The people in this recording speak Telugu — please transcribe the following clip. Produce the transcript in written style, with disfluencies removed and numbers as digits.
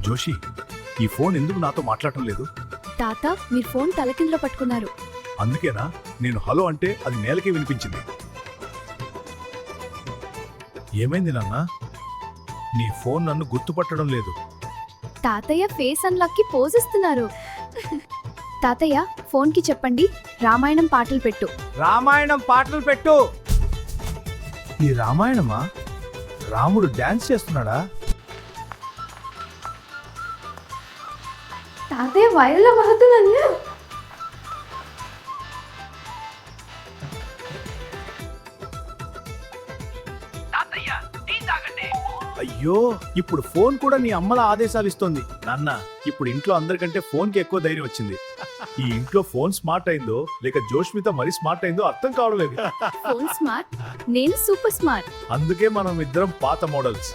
జోషి, ఈ ఫోన్ ఎందుకు నాతో మాట్లాడటం లేదు? తాత మీరు ఫోన్ తలకిందులో పట్టుకున్నారు. అందుకేనా నేను హలో అంటే అది నేలకే వినిపించింది? ఏమైంది నాన్న? నీ ఫోన్ నన్ను గుర్తుపట్టడం లేదు. తాతయ్య ఫేస్ అన్లాక్ కి పోజ్ ఇస్తున్నారు. తాతయ్య ఫోన్ కి చెప్పండి రామాయణం పాటలు పెట్టు. రామాయణం పాటలు పెట్టు. ఈ రామాయణమా? రాముడు డాన్స్ చేస్తున్నాడా? తాతయ్య వైరల్ అవుతుందని. అయ్యో, ఇప్పుడు ఫోన్ కూడా నీ అమ్మల ఆదేశాలు ఇస్తోంది. నాన్న, ఇప్పుడు ఇంట్లో అందరికంటే ఫోన్ కి ఎక్కువ ధైర్యం వచ్చింది. ఈ ఇంట్లో ఫోన్ స్మార్ట్ అయిందో లేక జోష్మిత మరీ స్మార్ట్ అయిందో అర్థం కావడం లేదు. ఫోన్ స్మార్ట్, నేను సూపర్ స్మార్ట్. అందుకే మనం ఇద్దరం పాత మోడల్స్.